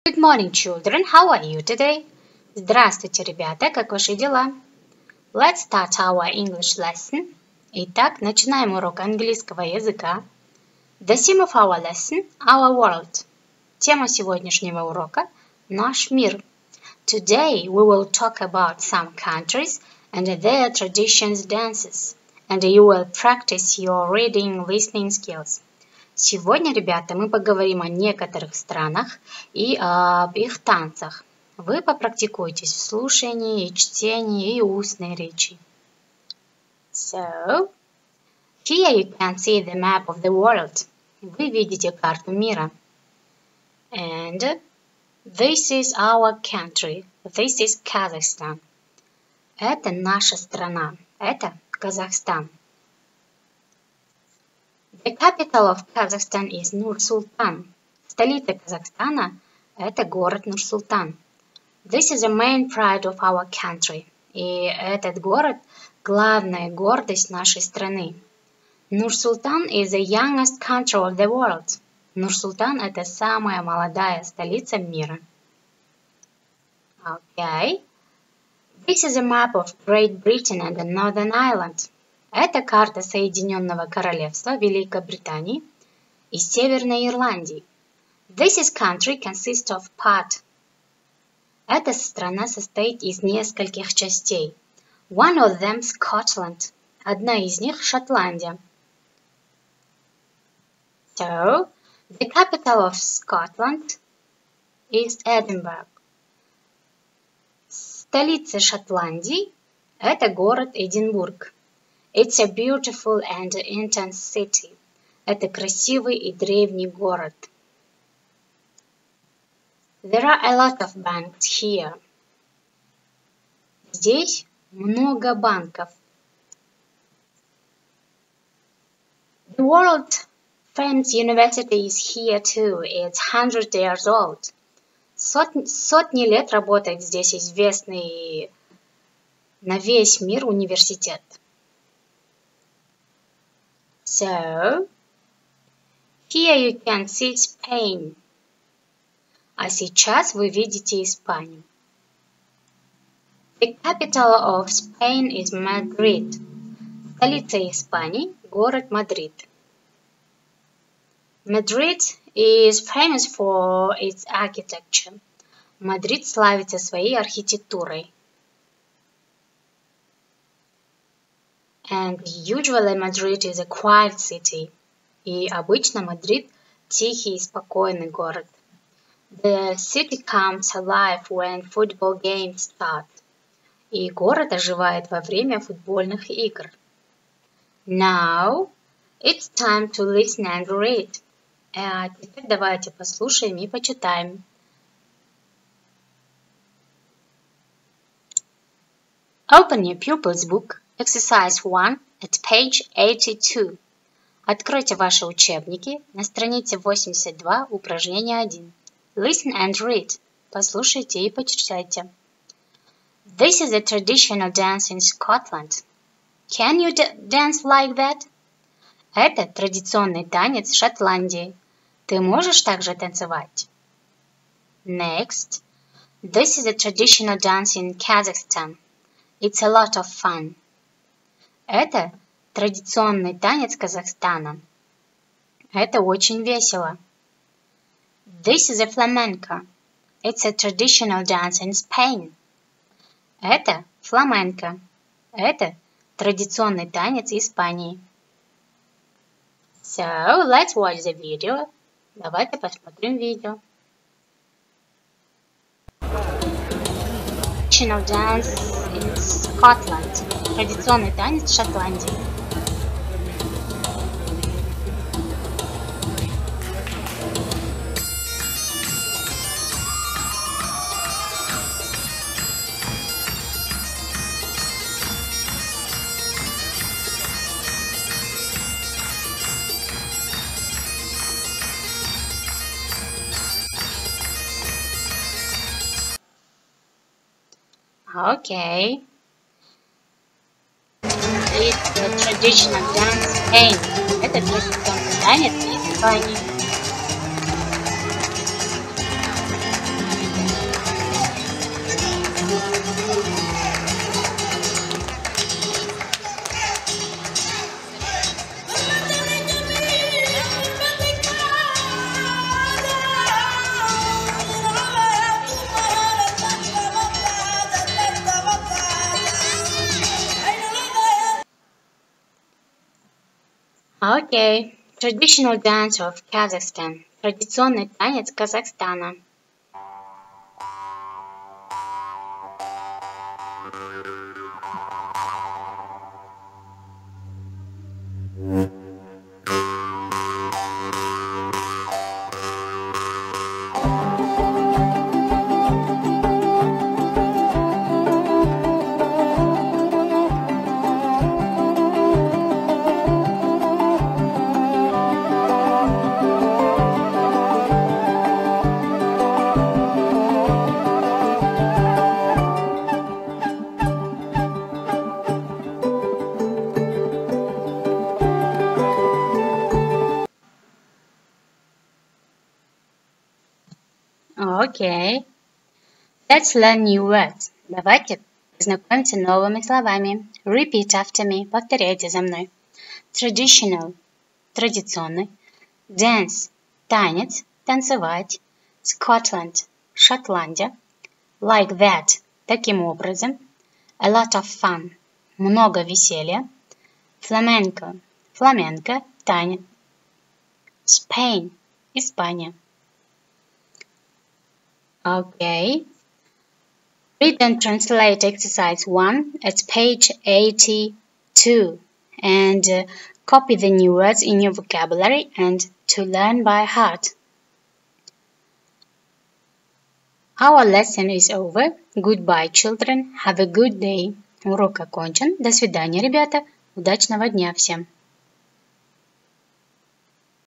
Good morning, children. How are you today? Здравствуйте, ребята. Как ваши дела? Let's start our English lesson. Итак, начинаем урок английского языка. The theme of our lesson – our world. Тема сегодняшнего урока – наш мир. Today we will talk about some countries and their traditions, dances, and you will practice your reading, listening skills. Сегодня, ребята, мы поговорим о некоторых странах и об их танцах. Вы попрактикуйтесь в слушании, и чтении, и устной речи. So, here you can see the map of the world. Вы видите карту мира. And this is our country. This is Kazakhstan. Это наша страна. Это Казахстан. The capital of Kazakhstan is Nur-Sultan. Столица Казахстана – это город Нур-Султан. This is the main pride of our country. И этот город – главная гордость нашей страны. Nur-Sultan is the youngest country of the world. Нур-Султан – это самая молодая столица мира. Okay. This is a map of Great Britain and the Northern Ireland. Это карта Соединенного Королевства Великобритании и Северной Ирландии. This country consists of part. Эта страна состоит из нескольких частей. One of them Scotland. Одна из них Шотландия. So, the capital of Scotland is Edinburgh. Столица Шотландии – это город Эдинбург. It's a beautiful and intense city. Это красивый и древний город. There are a lot of banks here. Здесь много банков. The world famous university is here too. It's 100 years old. Сотни лет работает здесь известный на весь мир университет. So, here you can see Spain. А сейчас вы видите Испанию. The capital of Spain is Madrid. Столица Испании – город Мадрид. Madrid is famous for its architecture. Мадрид славится своей архитектурой. And usually Madrid is a quiet city. И обычно Мадрид тихий и спокойный город. The city comes alive when football games start. И город оживает во время футбольных игр. Now it's time to listen and read. А теперь давайте послушаем и почитаем. Open your pupil's book. Exercise 1 at page 82. Откройте ваши учебники на странице 82, упражнение 1. Listen and read. Послушайте и почитайте. This is a traditional dance in Scotland. Can you dance like that? Это традиционный танец в Шотландии. Ты можешь так же танцевать? Next. This is a traditional dance in Kazakhstan. It's a lot of fun. Это традиционный танец Казахстана. Это очень весело. This is a flamenco. It's a traditional dance in Spain. Это фламенко. Это традиционный танец Испании. So, let's watch the video. Давайте посмотрим видео. Traditional dance in Scotland. Традиционный танец в Шотландии. Okay. It's a traditional dance Spain. Это традиционный танец Испании. Okay. Traditional dance of Kazakhstan. Традиционный танец Казахстана. Okay. Let's learn new words. Давайте познакомимся новыми словами. Repeat after me. Повторяйте за мной. Traditional – традиционный. Dance – танец, танцевать. Scotland – Шотландия. Like that – таким образом. A lot of fun – много веселья. Flamenco – фламенко, танец. Spain – Испания. Okay. Read and translate exercise 1 at page 82 and copy the new words in your vocabulary and to learn by heart. Our lesson is over. Goodbye, children. Have a good day. Урок окончен. До свидания, ребята. Удачного дня всем.